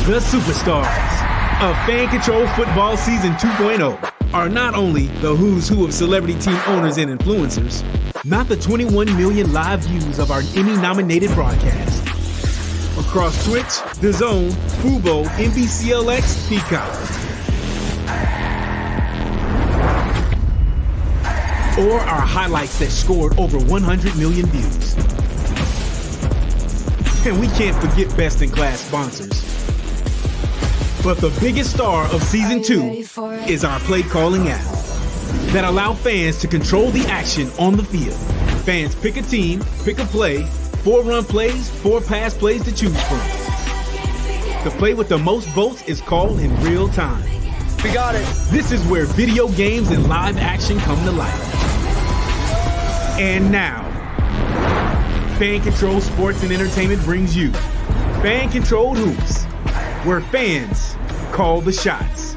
The superstars of Fan Control Football Season 2.0 are not only the who's who of celebrity team owners and influencers, not the 21 million live views of our Emmy-nominated broadcast. Across Twitch, DAZN, Fubo, NBCLX, Peacock. Or our highlights that scored over 100 million views. And we can't forget best-in-class sponsors. But the biggest star of Season 2 is our play calling app that allow fans to control the action on the field. Fans pick a team, pick a play, 4 run plays, 4 pass plays to choose from. The play with the most votes is called in real time. We got it. This is where video games and live action come to life. And now, Fan Control Sports and Entertainment brings you Fan Controlled Hoops, where fans call the shots.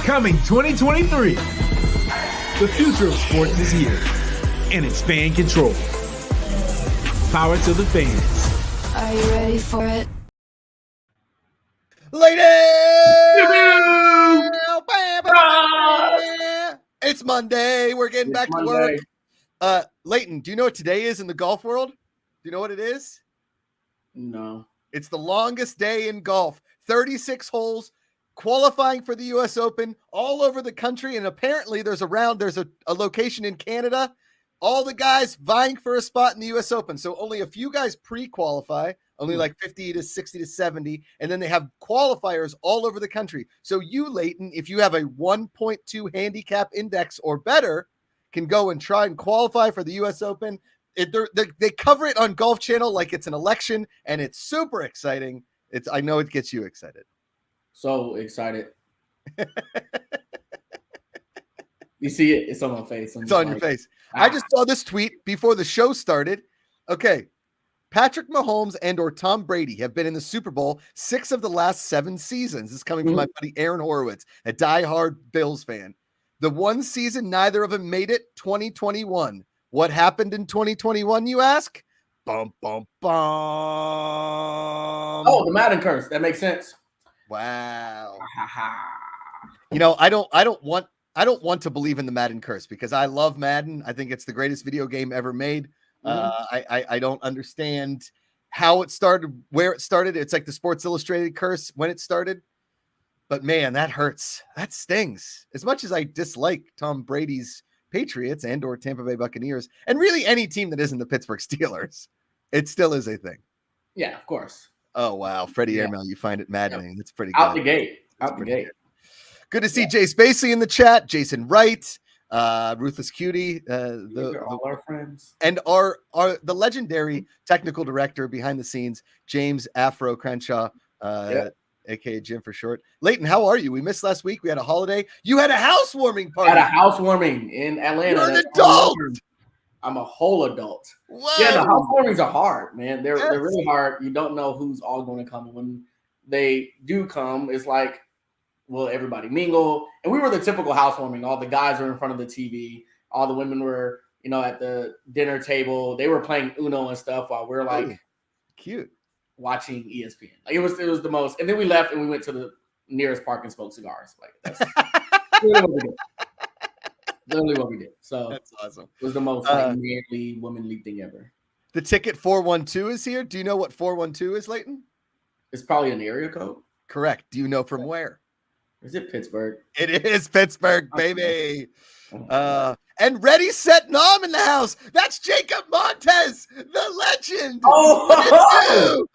Coming 2023, the future of sports is here, and it's Fan Control. Power to the fans. Are you ready for it? Ladies! It's Monday. We're getting back to work. Leighton, do you know what today is in the golf world? Do you know what it is? No. It's the longest day in golf. 36 holes, qualifying for the U.S. Open all over the country. And apparently there's a location in Canada. All the guys vying for a spot in the U.S. Open. So only a few guys pre-qualify, only like 50 to 60 to 70. And then they have qualifiers all over the country. So you, Leighton, if you have a 1.2 handicap index or better, can go and try and qualify for the U.S. Open. They cover it on Golf Channel like it's an election, and it's super exciting. I know it gets you excited. So excited. You see it? It's on my face. It's on your face. I just saw this tweet before the show started. Okay. Patrick Mahomes and or Tom Brady have been in the Super Bowl 6 of the last 7 seasons. This is coming from my buddy Aaron Horowitz, a diehard Bills fan. The one season neither of them made it, 2021. What happened in 2021, you ask? Bum, bum, bum. Oh, the Madden curse. That makes sense. Wow. You know, I don't want to believe in the Madden curse because I love Madden. I think it's the greatest video game ever made. I don't understand how it started, where it started. It's like the Sports Illustrated curse when it started. But man, that hurts. That stings. As much as I dislike Tom Brady's Patriots and or Tampa Bay Buccaneers, and really any team that isn't the Pittsburgh Steelers, it still is a thing. Yeah, of course. Oh, wow. Freddie Airmail, you find it maddening. That's pretty good. Out the gate. Out the gate. Good to see Jay Spacey in the chat. Jason Wright, Ruthless Cutie, all our friends, and our the legendary technical director behind the scenes, James Afro Crenshaw, aka Jim for short. Leighton, how are you? We missed last week. We had a holiday. You had a housewarming party. I had a housewarming in Atlanta. You're an adult. I'm a whole adult. Whoa. Yeah, the housewarmings are hard, man. They're really hard. You don't know who's all going to come. And when they do come, it's like, well, everybody mingle. And we were the typical housewarming. All the guys were in front of the TV. All the women were, at the dinner table. They were playing Uno and stuff while we're like, cute, watching ESPN. Like it was the most. And then we left and we went to the nearest park and smoked cigars. Like that's really what we did. Literally what we did. So that's awesome. It was the most manly, womanly thing ever. The ticket 412 is here. Do you know what 412 is, Leighton? It's probably an area code. Correct. Do you know from where? Is it Pittsburgh? It is Pittsburgh, baby. And Ready, Set, Nom in the house. That's Jacob Montez, the legend. Oh,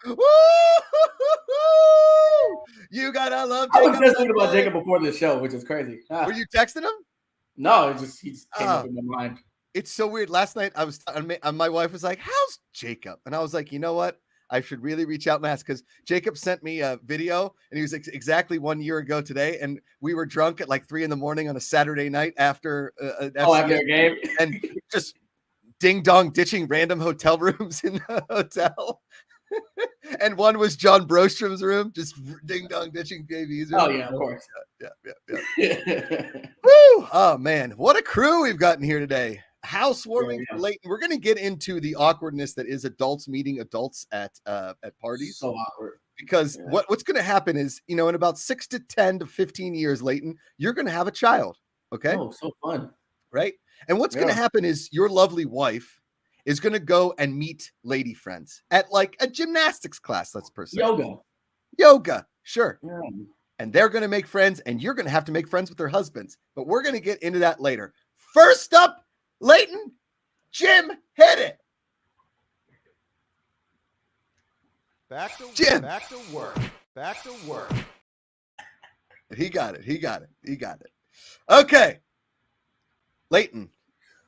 you gotta love Jacob. I Jacob. was just thinking about Jacob before the show, which is crazy. Were you texting him? No, he just came up in my mind. It's so weird. Last night my wife was like, "How's Jacob?" And I was like, you know what? I should really reach out and ask because Jacob sent me a video and he was exactly 1 year ago today. And we were drunk at like 3 a.m. on a Saturday night after after a game and just ding dong ditching random hotel rooms in the hotel. And one was John Brostrom's room, just ding dong ditching JV's room. Oh yeah, of course. Yeah. Woo! Oh man, what a crew we've gotten here today. Housewarming for Leighton. We're going to get into the awkwardness that is adults meeting adults at parties. So awkward. Because what's going to happen is, in about 6 to 10 to 15 years, Leighton, you're going to have a child. Okay. Oh, so fun. Right. And what's going to happen is your lovely wife is going to go and meet lady friends at like a gymnastics class. Let's per se. Yoga. Sure. Yeah. And they're going to make friends, and you're going to have to make friends with their husbands. But we're going to get into that later. First up, Leighton, Jim, hit it. Back to work. He got it. Okay. Leighton,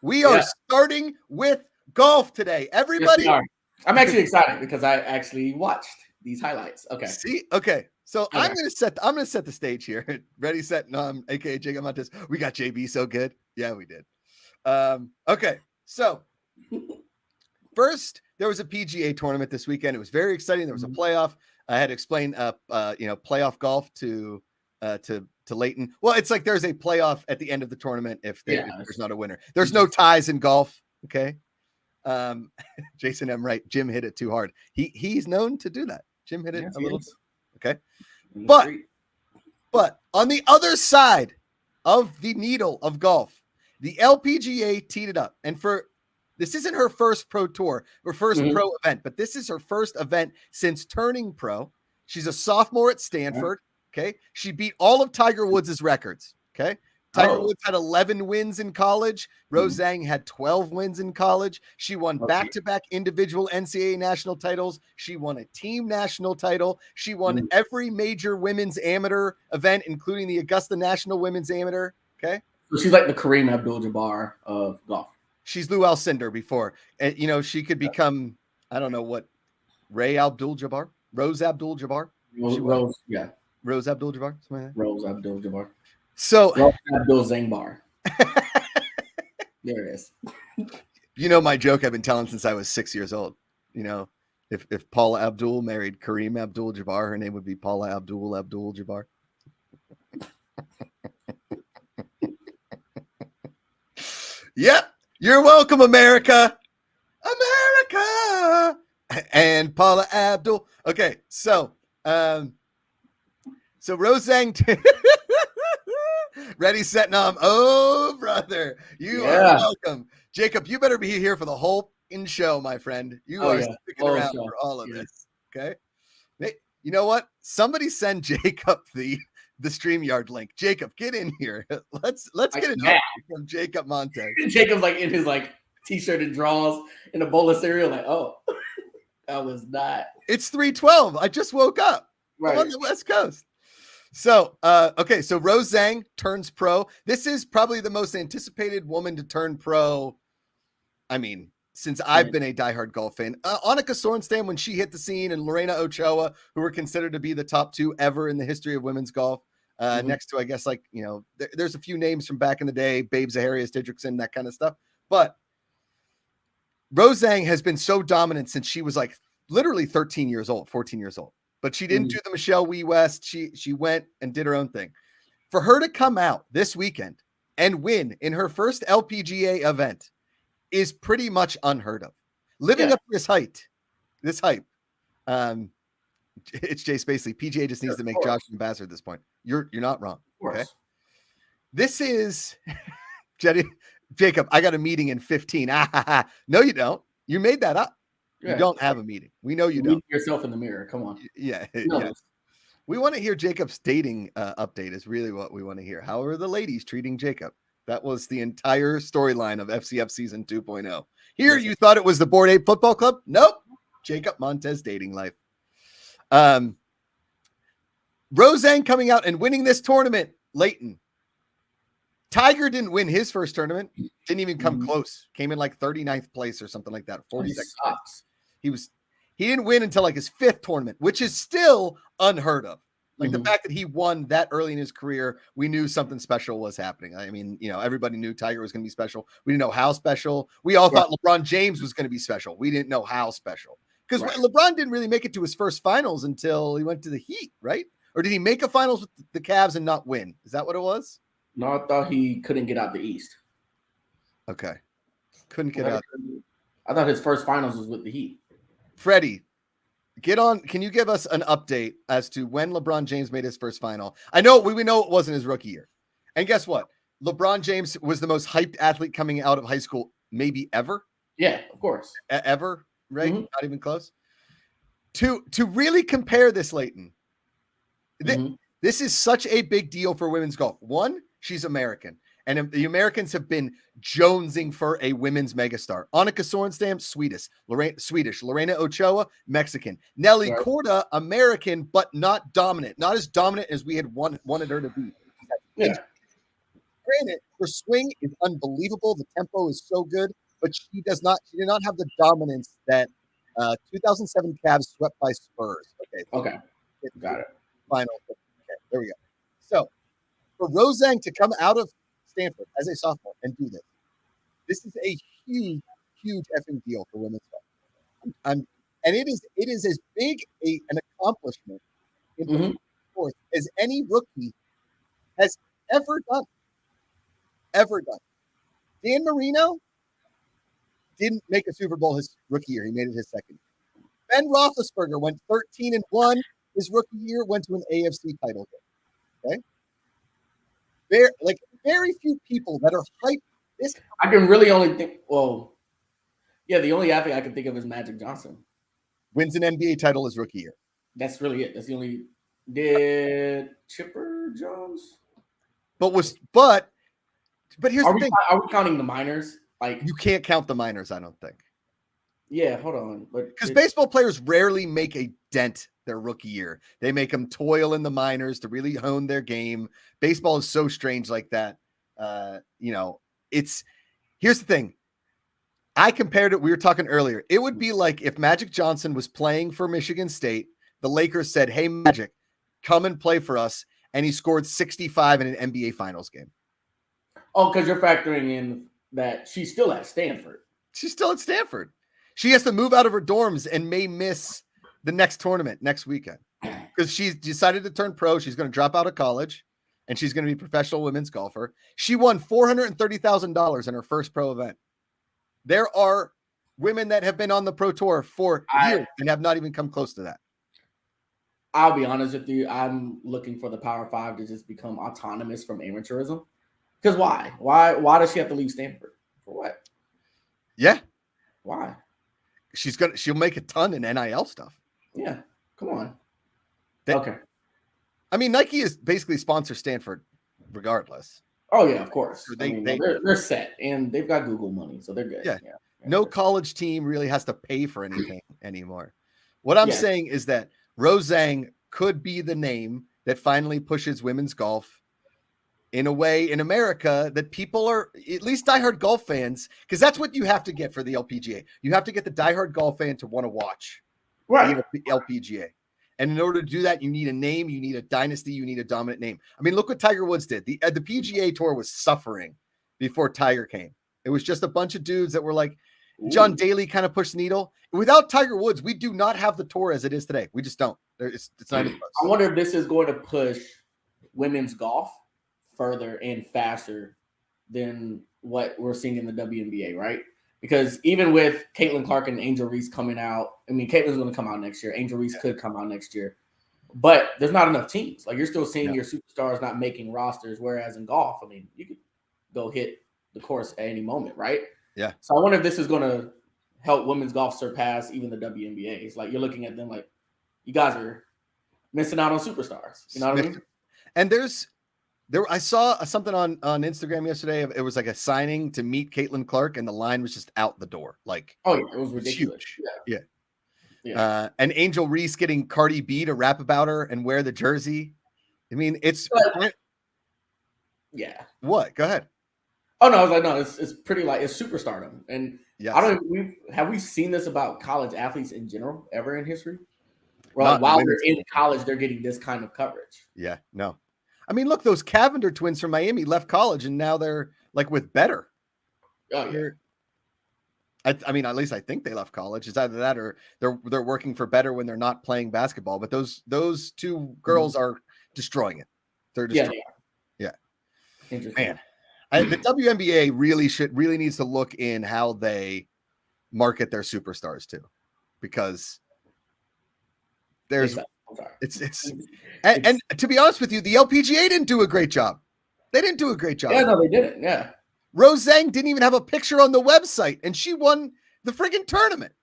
we are starting with golf today. Everybody. Yes, I'm actually excited because I actually watched these highlights. Okay. See? Okay. So okay. I'm gonna set the stage here. Ready, set, nom, aka Jacob Montes. We got JB so good. Yeah, we did. Okay. So first, there was a PGA tournament this weekend. It was very exciting. There was a playoff. I had to explain playoff golf to Leighton. Well, it's like there's a playoff at the end of the tournament if there's not a winner. There's no ties in golf. Okay. Jason M. Wright, Jim hit it too hard. He's known to do that. Jim hit it a little. Okay. But on the other side of the needle of golf, the LPGA teed it up. And this isn't her first pro tour or first pro event, but this is her first event since turning pro. She's a sophomore at Stanford. Okay. She beat all of Tiger Woods' records. Okay. Tiger Woods had 11 wins in college. Rose Zhang had 12 wins in college. She won back-to-back individual NCAA national titles. She won a team national title. She won every major women's amateur event, including the Augusta National Women's Amateur. Okay. So she's like the Kareem Abdul-Jabbar of golf. She's Lou Alcindor before. And, she could become, I don't know what, Rose Abdul-Jabbar. Rose Abdul-Jabbar. Rose Abdul-Jabbar. Rose Abdul-Jabbar. So Abdul Zangbar. There it is. My joke I've been telling since I was 6 years old. If Paula Abdul married Kareem Abdul-Jabbar, her name would be Paula Abdul-Jabbar. Yep. You're welcome, America. And Paula Abdul. Okay, so Rose Zhang. Ready, set, nom. Oh, brother. You are welcome. Jacob, you better be here for the whole show, my friend. You are sticking around for all of this. Okay. You know what? Somebody send Jacob the StreamYard link. Jacob, get in here. Let's get it from Jacob Montes. Jacob's like in his t-shirt and drawers in a bowl of cereal. That was not. It's 3:12. I just woke up. Right. I'm on the West Coast. So, so Rose Zhang turns pro. This is probably the most anticipated woman to turn pro. I mean, since I've been a diehard golf fan. Annika Sorenstam, when she hit the scene, and Lorena Ochoa, who were considered to be the top two ever in the history of women's golf. Next to, I guess, there's a few names from back in the day, Babe Zaharias, Didrikson, that kind of stuff. But Rose Zhang has been so dominant since she was literally 14 years old. But she didn't do the Michelle Wee West. She went and did her own thing. For her to come out this weekend and win in her first LPGA event is pretty much unheard of. Living up to this hype. It's Jay Spacely. PGA just needs to make Josh an ambassador at this point. You're not wrong. Okay. This is Jacob. I got a meeting in 15. No, you don't. You made that up. You don't have a meeting. We know you don't. Look yourself in the mirror. Come on. Yeah. We want to hear Jacob's dating update is really what we want to hear. How are the ladies treating Jacob? That was the entire storyline of FCF season 2.0. Here, you thought it was the Board 8 Football Club? Nope. Jacob Montes dating life. Rose Zhang coming out and winning this tournament. Leighton. Tiger didn't win his first tournament. Didn't even come close. Came in 39th place or something like that. 46th place. He didn't win until his fifth tournament, which is still unheard of. The fact that he won that early in his career, we knew something special was happening. I mean, everybody knew Tiger was going to be special. We didn't know how special. We all thought LeBron James was going to be special. We didn't know how special. Because LeBron didn't really make it to his first finals until he went to the Heat, right? Or did he make a finals with the Cavs and not win? Is that what it was? No, I thought he couldn't get out the East. Okay. Couldn't get out. I thought his first finals was with the Heat. Freddie, get on. Can you give us an update as to when LeBron James made his first final? I know we know it wasn't his rookie year. And guess what? LeBron James was the most hyped athlete coming out of high school, maybe ever. Yeah, of course. Ever, right? Mhm. Not even close. To really compare this, Leighton, this is such a big deal for women's golf. One, she's American. And the Americans have been jonesing for a women's megastar. Annika Sorenstam, Swedish. Lorena Ochoa, Mexican. Nelly Korda, American, but not dominant. Not as dominant as we had wanted her to be. Yeah. Granted, her swing is unbelievable. The tempo is so good, but she did not have the dominance that 2007 Cavs swept by Spurs. Okay. Got it. Final. Okay, there we go. So for Zhang to come out of Stanford as a sophomore and do this is a huge effing deal for women's golf. And it is as big an accomplishment in sport as any rookie has ever done. Dan Marino didn't make a Super Bowl his rookie year. He made it his second. Ben Roethlisberger went 13-1 his rookie year, went to an AFC title game. Okay? Very few people that are hyped this. I can really only think, the only athlete I can think of is Magic Johnson. Wins an NBA title his rookie year. That's really it. That's the only. Did Chipper Jones? But here's the thing. Are we counting the minors? Like, you can't count the minors, I don't think. Yeah, hold on. Because baseball players rarely make a dent their rookie year. They make them toil in the minors to really hone their game. Baseball is so strange like that. Here's the thing. I compared it. We were talking earlier. It would be like if Magic Johnson was playing for Michigan State. The Lakers said, "Hey, Magic, come and play for us." And he scored 65 in an NBA Finals game. Oh, because you're factoring in that she's still at Stanford. She's still at Stanford. She has to move out of her dorms and may miss the next tournament next weekend because she's decided to turn pro. She's going to drop out of college and she's going to be a professional women's golfer. She won $430,000 in her first pro event. There are women that have been on the pro tour for years and have not even come close to that. I'll be honest with you. I'm looking for the Power Five to just become autonomous from amateurism. Because why? Why does she have to leave Stanford? For what? Yeah. Why? She'll make a ton in NIL stuff. Yeah. Come on. Okay. I mean, Nike is basically sponsor Stanford regardless. Oh yeah, of course. They're set and they've got Google money, so they're good. Yeah. No college team really has to pay for anything anymore. What I'm saying is that Zhang could be the name that finally pushes women's golf in a way in America that people are, at least diehard golf fans, because that's what you have to get for the LPGA. You have to get the diehard golf fan to want to watch the LPGA. And in order to do that, you need a name, you need a dynasty, you need a dominant name. I mean, look what Tiger Woods did. The PGA Tour was suffering before Tiger came. It was just a bunch of dudes that were like, John Daly kind of pushed the needle. Without Tiger Woods, we do not have the tour as it is today. We just don't. It's not even close. I wonder if this is going to push women's golf further and faster than what we're seeing in the WNBA, right? Because even with Caitlin Clark and Angel Reese coming out, I mean, Caitlin's going to come out next year. Angel Reese could come out next year. But there's not enough teams. Like, you're still seeing your superstars not making rosters, whereas in golf, I mean, you could go hit the course at any moment, right? Yeah. So I wonder if this is going to help women's golf surpass even the WNBA. It's like you're looking at them like, you guys are missing out on superstars. You know what I mean? And I saw something on Instagram yesterday. It was like a signing to meet Caitlin Clark, and the line was just out the door. Like, it was ridiculous. Huge. Yeah. And Angel Reese getting Cardi B to rap about her and wear the jersey. I mean, it's What? Go ahead. Oh no, I was like, no, it's pretty like it's superstardom, and I don't. Have we seen this about college athletes in general ever in history? While they're in college, they're getting this kind of coverage. Yeah, no. I mean, look, those Cavender twins from Miami left college, and now they're like with Better. Oh yeah. I mean, at least I think they left college. It's either that or they're working for Better when they're not playing basketball. But those two girls are destroying it. They're destroying it. Yeah. Interesting. Man. The WNBA really needs to look in how they market their superstars too, because there's I'm sorry. and to be honest with you, the LPGA didn't do a great job. They didn't do a great job. Yeah, no, they didn't. Yeah. Rose Zhang didn't even have a picture on the website, and she won the friggin' tournament.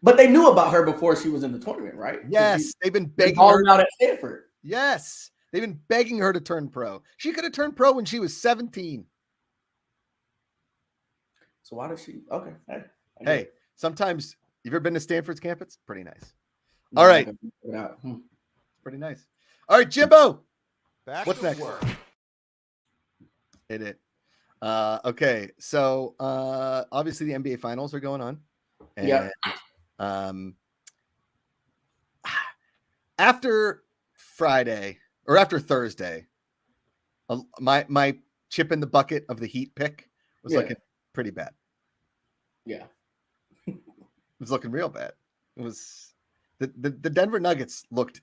But they knew about her before she was in the tournament, right? Yes, they've been begging her out at Stanford. Yes, they've been begging her to turn pro. She could have turned pro when she was 17. So why does she? Okay. Hey, sometimes you've ever been to Stanford's campus? Pretty nice. No, All right. Pretty nice. All right, Jimbo. Back What's to next? work. Hit it. Okay, so obviously the NBA finals are going on. And after Friday or after Thursday, my chip in the bucket of the Heat pick was looking pretty bad. Yeah. It was looking real bad. It was the Denver Nuggets looked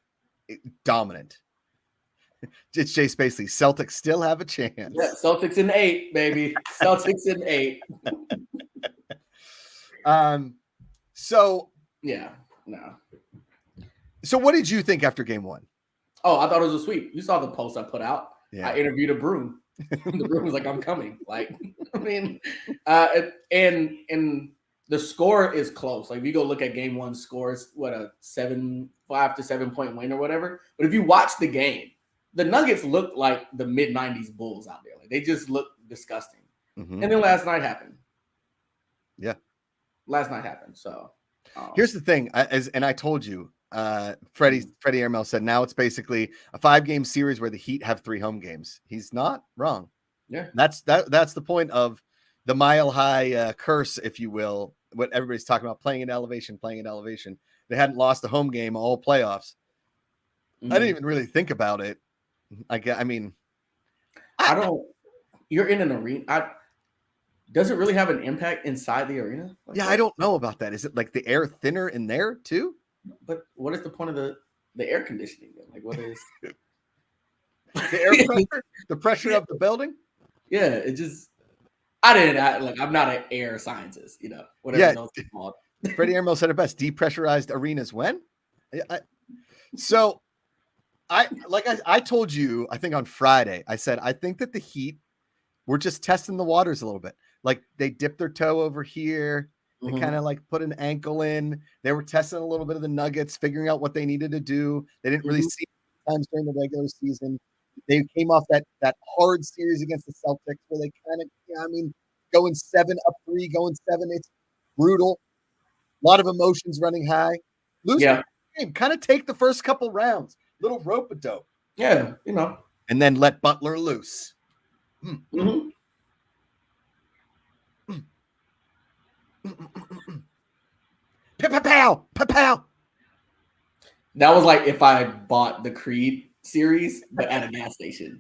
dominant. It's Jay Spacely. Celtics still have a chance. Yeah, Celtics in 8, baby. Celtics in 8. So yeah, no. So what did you think after game one? Oh, I thought it was a sweep. You saw the post I put out. Yeah. I interviewed a broom. The broom was like, "I'm coming." Like, I mean, and the score is close. Like, if you go look at game one scores, what a 5 to 7 point win or whatever. But if you watch the game, the Nuggets look like the mid '90s Bulls out there. Like, they just look disgusting. Mm-hmm. And then last night happened. Yeah, last night happened. So here's the thing, I told you, Freddie Airmail said now it's basically a 5-game series where the Heat have 3 home games. He's not wrong. Yeah, that's the point of the mile high curse, if you will. What everybody's talking about, playing in elevation. They hadn't lost a home game all playoffs. Mm-hmm. I didn't even really think about it. I mean, I don't. You're in an arena. Does it really have an impact inside the arena? Like, yeah, I don't know about that. Is it like the air thinner in there too? But what is the point of the air conditioning? Like, what is the air pressure? The pressure of the building? Yeah, it just. I'm not an air scientist, whatever those are called. Freddie Airmail said it best. Depressurized arenas when? I told you, I think on Friday, I said, I think that the Heat were just testing the waters a little bit. Like, they dipped their toe over here. They kind of like put an ankle in. They were testing a little bit of the Nuggets, figuring out what they needed to do. They didn't really see times during the regular season. They came off that hard series against the Celtics where they kind of, going 7 up 3, going 7. It's brutal. A lot of emotions running high. Lose the game. Kind of take the first couple rounds. Little rope-a-dope. Yeah, And then let Butler loose. Mm-hmm. Pow, pow. That was like if I bought the Creed series, but at a gas station.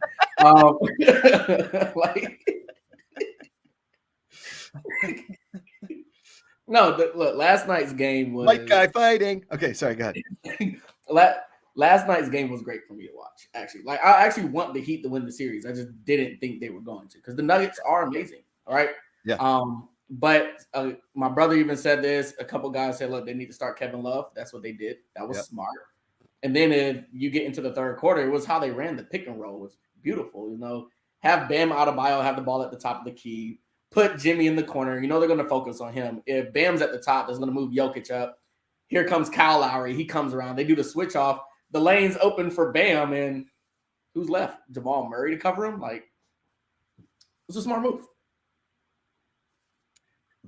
Look, last night's game was White guy fighting. Okay, sorry, go ahead. Last night's game was great for me to watch. Actually, like, I actually want the Heat to win the series. I just didn't think they were going to, because the Nuggets are amazing. All right. Yeah. But my brother even said this. A couple guys said, look, they need to start Kevin Love. That's what they did. That was smart. And then if you get into the third quarter, it was how they ran the pick and roll. It was beautiful. Have Bam Adebayo have the ball at the top of the key, put Jimmy in the corner. They're going to focus on him. If Bam's at the top, that's going to move Jokic up. Here comes Kyle Lowry. He comes around. They do the switch off. The lane's open for Bam, and who's left? Jamal Murray to cover him? Like, it's a smart move.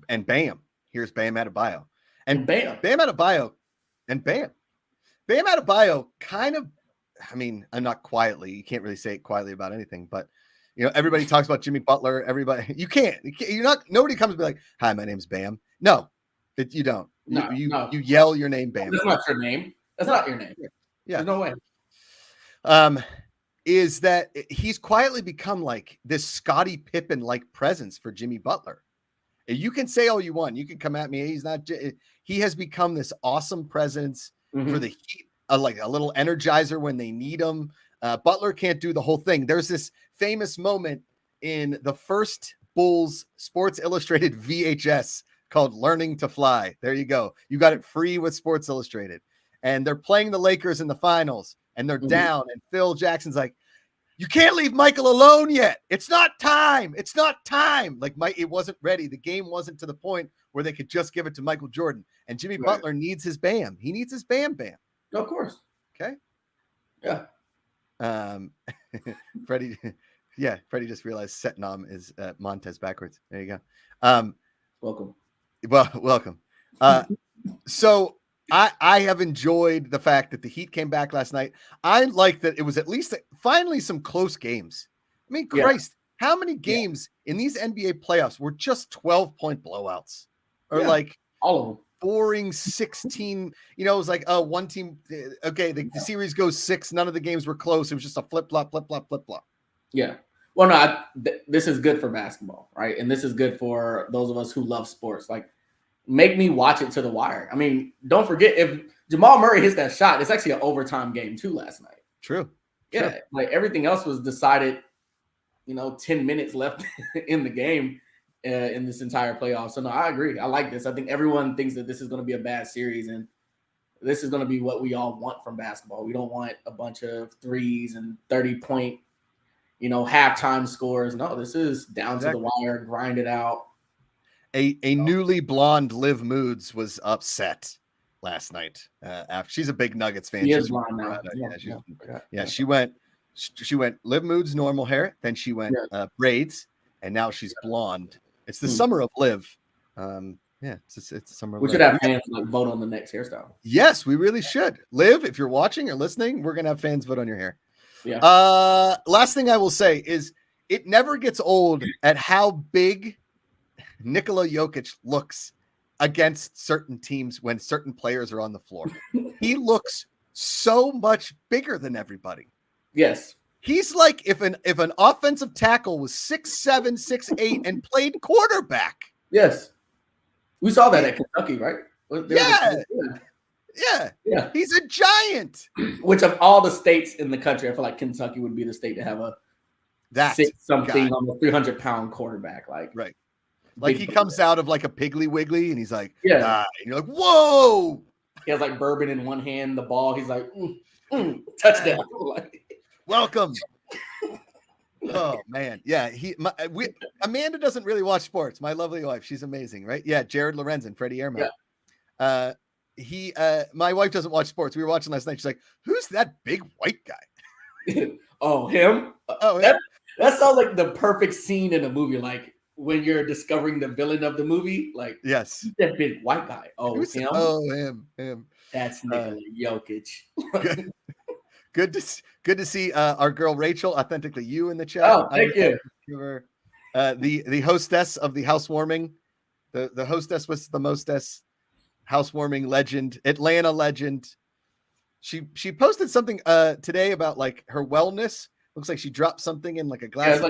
And bam, here's Bam Adebayo. And Bam Adebayo kind of, I'm not quietly, you can't really say it quietly about anything, but everybody talks about Jimmy Butler. Everybody, nobody comes and be like, hi, my name's Bam. No, you don't. You yell your name, Bam. That's not your name. That's not your name. Yeah. There's no way. Is that he's quietly become like this Scottie Pippen-like presence for Jimmy Butler. You can say all you want. You can come at me. He has become this awesome presence for the Heat, like a little energizer when they need him. Butler can't do the whole thing. There's this famous moment in the first Bulls Sports Illustrated VHS called Learning to Fly. There you go. You got it free with Sports Illustrated. And they're playing the Lakers in the finals, and they're down. And Phil Jackson's like, you can't leave Michael alone yet. It's not time. It's not time. Like, it wasn't ready. The game wasn't to the point where they could just give it to Michael Jordan. And Jimmy Butler needs his Bam. He needs his Bam. Of course. Okay. Yeah. Freddie just realized Setnam is Montez backwards. There you go. Welcome. Well, welcome. So I have enjoyed the fact that the Heat came back last night. I like that it was at least finally some close games. I mean, Christ, how many games in these NBA playoffs were just 12-point blowouts or like all of them? Boring 16, it was like, oh, one team. Okay. The series goes 6. None of the games were close. It was just a flip flop. Yeah. Well, no, this is good for basketball, right? And this is good for those of us who love sports. Like, make me watch it to the wire. I mean, don't forget, if Jamal Murray hits that shot, it's actually an overtime game too last night. True. Yeah. Like, everything else was decided, 10 minutes left in the game. In this entire playoff. So no, I agree. I like this. I think everyone thinks that this is going to be a bad series, and this is going to be what we all want from basketball. We don't want a bunch of threes and 30-point, halftime scores. No, this is down to the wire, grind it out. A newly blonde Liv Moods was upset last night. After she's a big Nuggets fan. She is blonde now. She went Liv Moods normal hair, then she went braids, and now she's blonde. It's the summer of Liv. It's summer. We should have fans vote on the next hairstyle. Yes, we really should. Liv, if you're watching or listening, we're gonna have fans vote on your hair. Yeah. Last thing I will say is it never gets old at how big Nikola Jokic looks against certain teams when certain players are on the floor. He looks so much bigger than everybody. Yes. He's like if an offensive tackle was 6'7", 6'8", and played quarterback. Yes. We saw that at Kentucky, right? Yeah. He's a giant. Which of all the states in the country, I feel like Kentucky would be the state to have a something on the 300-pound quarterback. Right. Like he comes out of like a Piggly Wiggly and he's like, and you're like, whoa. He has like bourbon in one hand, the ball. He's like, touchdown. Welcome. Oh man. Yeah. Amanda doesn't really watch sports. My lovely wife. She's amazing, right? Yeah. Jared Lorenzen, Freddie Ehrman. Yeah. My wife doesn't watch sports. We were watching last night. She's like, who's that big white guy? Oh, him? That sounds like the perfect scene in a movie. Like when you're discovering the villain of the movie, like, yes, that big white guy. Oh, him? Oh, him. That's Nikola Jokic. Good to see our girl Rachel, authentically you, in the chat. Oh, thank you. The hostess of the housewarming. The hostess was the mostess. Housewarming legend, Atlanta legend. She posted something today about like her wellness. Looks like she dropped something in like a glass.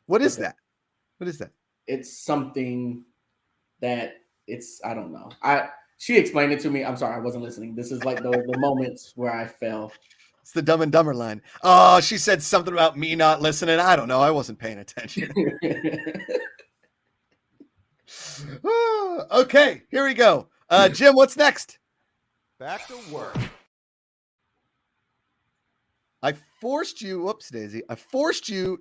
What is that? What is that? It's something that I don't know. She explained it to me. I'm sorry, I wasn't listening. This is like the moments where I fell. It's the Dumb and Dumber line. Oh, she said something about me not listening. I don't know. I wasn't paying attention. Okay, here we go. Jim, what's next? Back to work. I forced you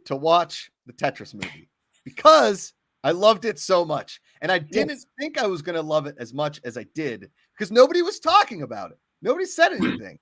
to watch the Tetris movie because I loved it so much. And I didn't think I was going to love it as much as I did because nobody was talking about it. Nobody said anything.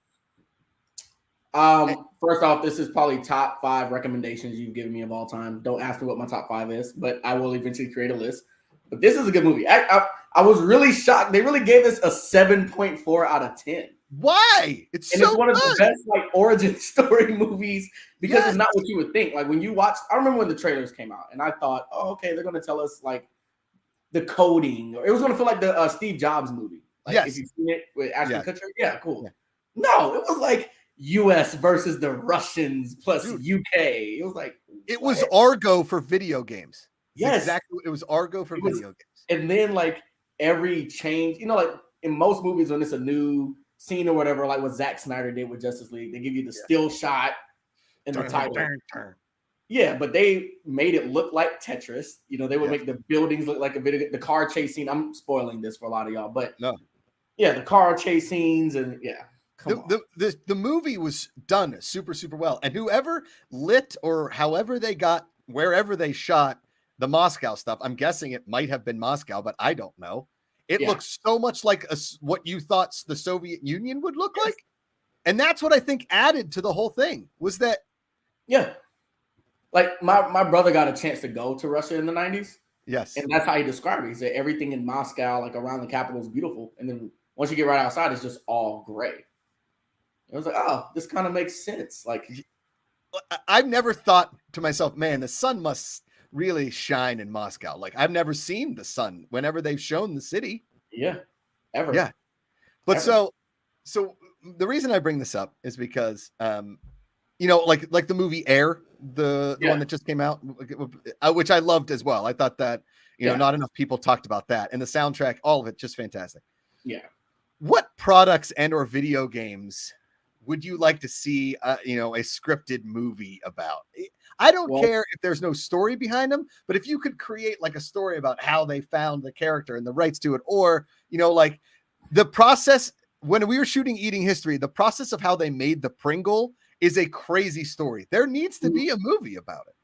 First off, this is probably top 5 recommendations you've given me of all time. Don't ask me what my top 5 is, but I will eventually create a list. But this is a good movie. I was really shocked. They really gave this a 7.4 out of 10. Why? It's one of the best like origin story movies because it's not what you would think. Like when you watch, I remember when the trailers came out and I thought, oh, okay, they're going to tell us like the coding. Or it was going to feel like the Steve Jobs movie. Like if you've seen it with Ashton Kutcher. Yeah, cool. Yeah. No, it was like US versus the Russians plus UK. It was like it was Argo for video games. Yes, exactly. It was Argo for video games. And then like every change, like in most movies when it's a new scene or whatever, like what Zack Snyder did with Justice League, they give you the still shot in the title. Yeah, but they made it look like Tetris. You know, they would Yeah. make the buildings look like a video. The car chase scene. I'm spoiling this for a lot of y'all, but No. yeah, the car chase scenes and yeah. Come on. The movie was done super, super well. And whoever lit or however they got wherever they shot the Moscow stuff, I'm guessing it might have been Moscow, but I don't know. It looks so much like what you thought the Soviet Union would look like. And that's what I think added to the whole thing was that. Yeah. Like my brother got a chance to go to Russia in the 90s. Yes. And that's how he described it. He said everything in Moscow, like around the capital, is beautiful. And then once you get right outside, it's just all gray. It was like, oh, this kind of makes sense. Like, I've never thought to myself, man, the sun must really shine in Moscow. Like, I've never seen the sun whenever they've shown the city. Yeah, ever. Yeah. But ever. So the reason I bring this up is because, you know, like the movie Air, the one that just came out, which I loved as well. I thought that, you know, not enough people talked about that. And the soundtrack, all of it, just fantastic. Yeah. What products and or video games would you like to see, you know, a scripted movie about? I don't care if there's no story behind them, but if you could create like a story about how they found the character and the rights to it, or, you know, like the process when we were shooting Eating History, the process of how they made the Pringle is a crazy story. There needs to be a movie about it.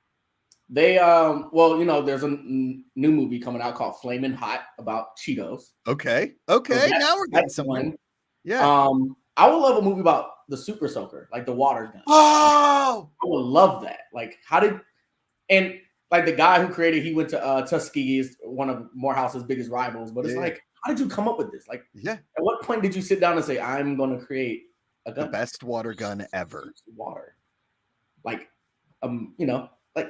They, well, you know, there's a new movie coming out called Flamin' Hot about Cheetos. Okay. So now we're getting someone. Yeah. I would love a movie about the Super Soaker, like the water gun. Oh, I would love that. Like, and like the guy who created, he went to Tuskegee, is one of Morehouse's biggest rivals. But it's like, how did you come up with this? Like, at what point did you sit down and say, I'm going to create a gun? The best water gun ever. Water. Like, you know, like.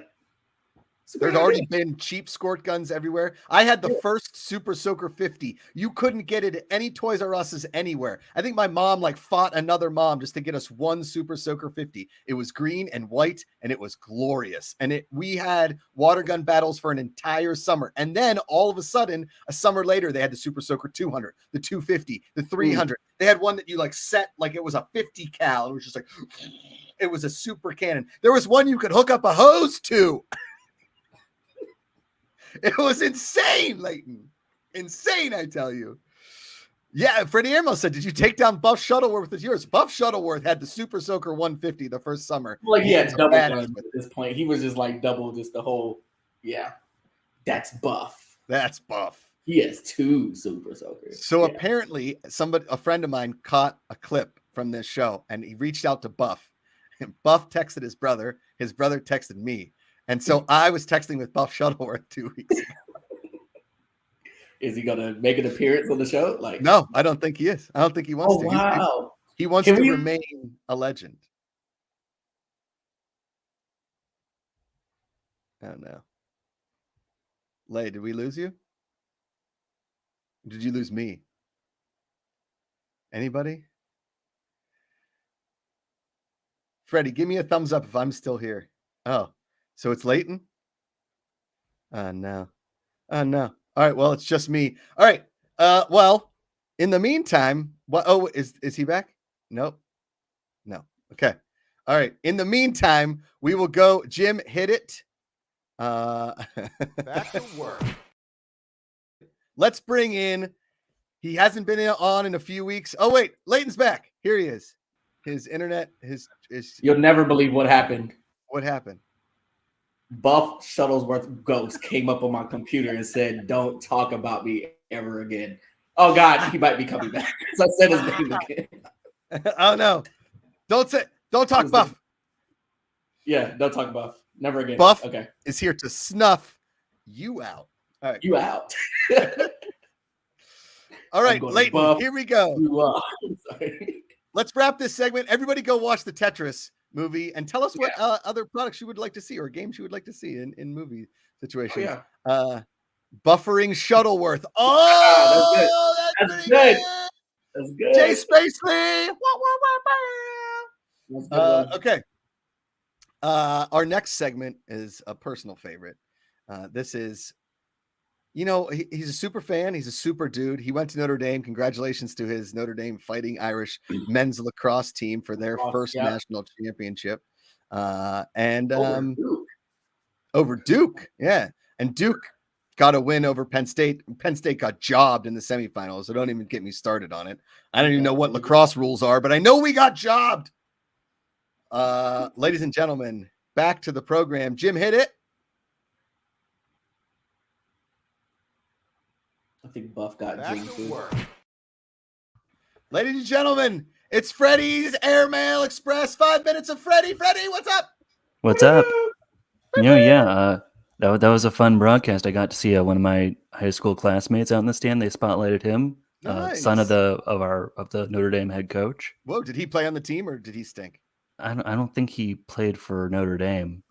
There's already been cheap squirt guns everywhere. I had the first Super Soaker 50. You couldn't get it at any Toys R Us's anywhere. I think my mom like fought another mom just to get us one Super Soaker 50. It was green and white and it was glorious. And we had water gun battles for an entire summer. And then all of a sudden, a summer later, they had the Super Soaker 200, the 250, the 300. They had one that you like set like it was a 50 cal. It was just like, it was a super cannon. There was one you could hook up a hose to. It was insane, Leighton. Insane, I tell you. Yeah, Freddie Amos said, did you take down Buff Shuttleworth with yours? Buff Shuttleworth had the Super Soaker 150 the first summer. Like, he had double at this point. He was just like double, just the whole, that's Buff. That's Buff. He has two Super Soakers. So apparently, a friend of mine caught a clip from this show, and he reached out to Buff. And Buff texted his brother. His brother texted me. And so I was texting with Buff Shuttleworth 2 weeks ago. Is he going to make an appearance on the show? Like, no, I don't think he is. I don't think he wants to. Wow. He wants to remain a legend. Oh, no. Lay, did we lose you? Did you lose me? Anybody? Freddie, give me a thumbs up if I'm still here. Oh. So it's Leighton? No. No. All right. Well, it's just me. All right. Well, in the meantime, is he back? Nope. No. Okay. All right. In the meantime, we will go. Jim, hit it. Back to work. Let's bring in. He hasn't been on in a few weeks. Oh, wait. Leighton's back. Here he is. His internet, his. You'll never believe what happened. What happened? Buff Shuttlesworth Ghost came up on my computer and said, "Don't talk about me ever again." Oh God, he might be coming back. So I said his name again. Oh no! Don't talk Buff. Yeah, don't talk Buff. Never again. Buff okay. is here to snuff you out. All right, you out. All right, Leighton. Here we go. Sorry. Let's wrap this segment. Everybody, go watch the Tetris movie and tell us what other products you would like to see or games you would like to see in movie situations. Buffering Shuttleworth. Oh, that's good. That's good. Jay Spacely. Okay. Our next segment is a personal favorite. This is, you know, he's a super fan. He's a super dude. He went to Notre Dame. Congratulations to his Notre Dame Fighting Irish men's lacrosse team for their first national championship. over Duke. Yeah. And Duke got a win over Penn State. Penn State got jobbed in the semifinals, so don't even get me started on it. I don't even know what lacrosse rules are, but I know we got jobbed. Ladies and gentlemen, back to the program. Jim, hit it. I think Buff got Back Jing to too. work. Ladies and gentlemen, it's Freddie's Airmail Express. 5 minutes of Freddie. Freddie, what's up? What's up? That was a fun broadcast. I got to see one of my high school classmates out in the stand. They spotlighted him, son of the Notre Dame head coach. Whoa, did he play on the team or did he stink? I don't think he played for Notre Dame.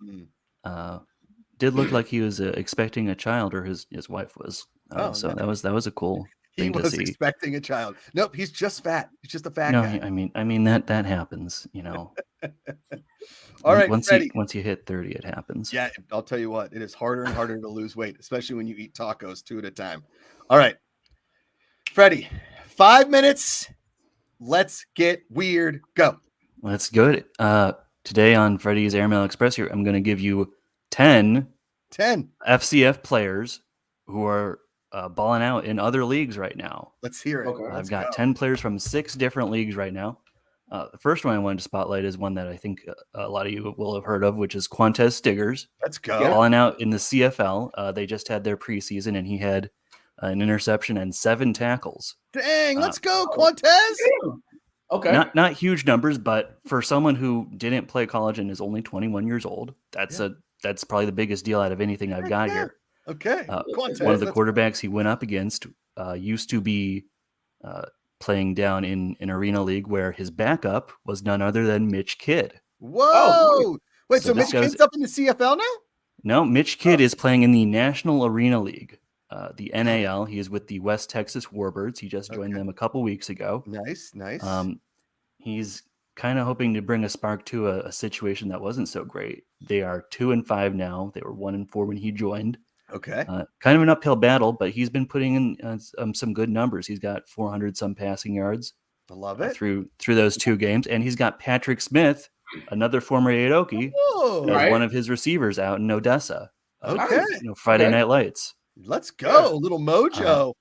Did look like he was expecting a child, or his wife was. So nice. that was a cool thing to see. He was expecting a child. Nope, he's just fat. He's just a fat No, guy. I mean that happens, you know. All right, once Freddie. once you hit 30, it happens. Yeah, I'll tell you what, it is harder and harder to lose weight, especially when you eat tacos 2 at a time. All right, Freddie, 5 minutes. Let's get weird. Go. That's good. Today on Freddie's Airmail Express here, I'm going to give you 10 FCF players who are balling out in other leagues right now. Let's hear it. Okay. I've got 10 players from 6 different leagues right now. The first one I wanted to spotlight is one that I think a lot of you will have heard of, which is Quantez Stiggers. Let's go. Balling out in the CFL. They just had their preseason, and he had an interception and 7 tackles. Dang, let's go, Quantez. Okay. Not huge numbers, but for someone who didn't play college and is only 21 years old, that's probably the biggest deal out of anything I've got here. Okay. Quantez, one of the quarterbacks he went up against used to be playing down in an arena league where his backup was none other than Mitch Kidd. Whoa. Wait, so this Mitch Kidd's up in the CFL now? No, Mitch Kidd is playing in the National Arena League, the NAL. He is with the West Texas Warbirds. He just joined them a couple weeks ago. Nice. He's kind of hoping to bring a spark to a situation that wasn't so great. They are 2-5 now. They were 1-4 when he joined. Okay. Kind of an uphill battle, but he's been putting in some good numbers. He's got 400 some passing yards. I love it. Through those 2 games, and he's got Patrick Smith, another former Aoki, as one of his receivers out in Odessa. Okay. Friday Night Lights. Let's go. Little mojo.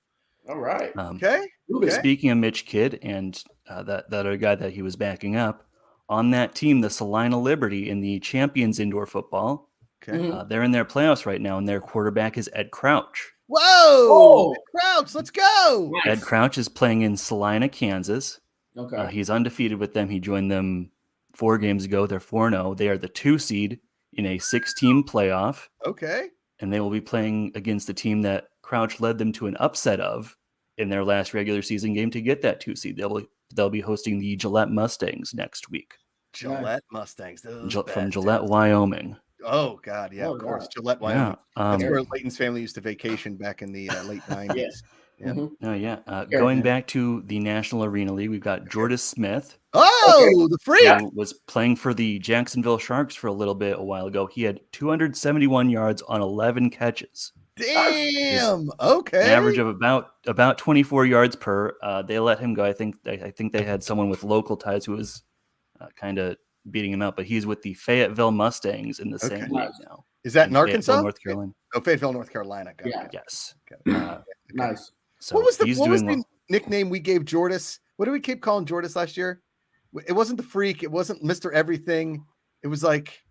All right. Okay. Speaking of Mitch Kidd and that other guy that he was backing up, on that team, the Salina Liberty in the Champions Indoor Football, they're in their playoffs right now, and their quarterback is Ed Crouch. Whoa! Ed Crouch, let's go! Nice. Ed Crouch is playing in Salina, Kansas. Okay. He's undefeated with them. He joined them 4 games ago. They're 4-0. They are the 2 seed in a 6-team playoff. Okay. And they will be playing against the team that Crouch led them to an upset of in their last regular season game to get that 2 seed. They'll be hosting the Gillette Mustangs next week. Gillette Mustangs. From Gillette, Wyoming. Oh, God. Yeah, of course. Gillette, Wyoming. That's where Leighton's family used to vacation back in the late 90s. Going back to the National Arena League, we've got Jordan Smith. The freak! Who was playing for the Jacksonville Sharks for a little bit a while ago. He had 271 yards on 11 catches. Damn. Okay. An average of about 24 yards per. They let him go. I think they had someone with local ties who was kind of beating him out, but he's with the Fayetteville Mustangs in the same league now. Is that in Arkansas? North Carolina. Fayetteville, North Carolina. Yes. Nice. So what was the nickname we gave Jordis? What did we keep calling Jordis last year? It wasn't the freak. It wasn't Mr. Everything. It was like,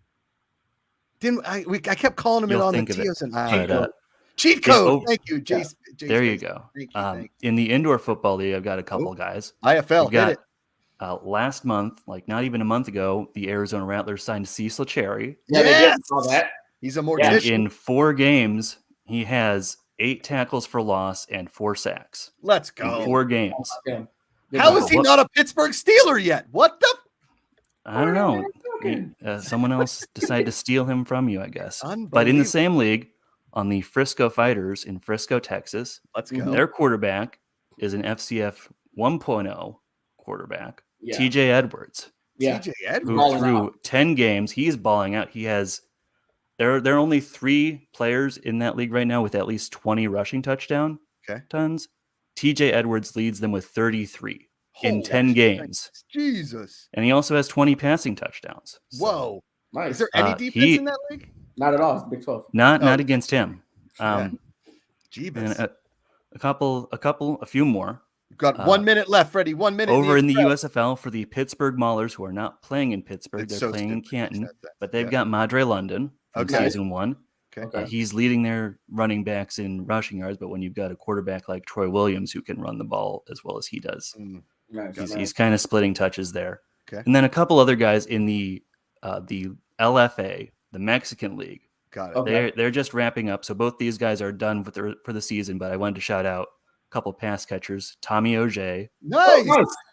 I kept calling him it on the TOs and cheat code. Thank you, Jace. There you go. In the indoor football league, I've got a couple guys. IFL. Hit it. Last month, like not even a month ago, the Arizona Rattlers signed Cecil Cherry. Yeah, they just saw that. He's a mortician. In 4 games, he has 8 tackles for loss and 4 sacks. Let's go. In 4 games. How is he not a Pittsburgh Steeler yet? What the? I don't know. Someone else decided to steal him from you, I guess. But in the same league, on the Frisco Fighters in Frisco, Texas, let's go. Their quarterback is an FCF 1.0 quarterback, TJ Edwards. TJ Edwards. Who through 10 games, he's balling out. He has there are only 3 players in that league right now with at least 20 rushing tons. TJ Edwards leads them with 33 in 10 games. Jesus. And he also has 20 passing touchdowns. Whoa. Nice. Is there any defense in that league? Not at all. It's Big 12. Not against him. Jeebus. And a few more. You've got 1 minute left, Freddie. 1 minute. Over in the USFL for the Pittsburgh Maulers, who are not playing in Pittsburgh. They're playing in Canton, but they've got Madre London from season 1. Okay. He's leading their running backs in rushing yards, but when you've got a quarterback like Troy Williams who can run the ball as well as he does, he's kind of splitting touches there. Okay. And then a couple other guys in the LFA, the Mexican League. Got it. Okay. They're just wrapping up. So both these guys are done for the season, but I wanted to shout out a couple pass catchers. Tommy Oje, Nice.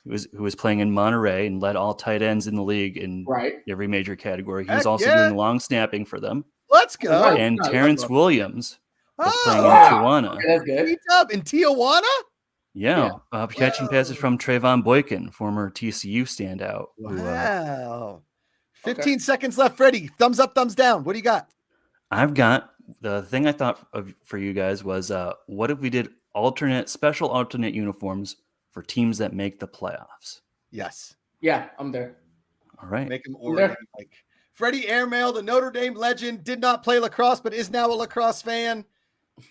who was playing in Monterey and led all tight ends in the league in every major category. He's also doing long snapping for them. Let's go. And Terrence Williams was playing in Tijuana. Okay, that's good. In Tijuana? Yeah. Catching passes from Trayvon Boykin, former TCU standout. Wow. 15 seconds left, Freddie. Thumbs up, thumbs down. What do you got? I've got the thing I thought of for you guys was what if we did special alternate uniforms for teams that make the playoffs? Yes. Yeah, I'm there. All right. Make them Oregon. Freddie Airmail, the Notre Dame legend, did not play lacrosse, but is now a lacrosse fan.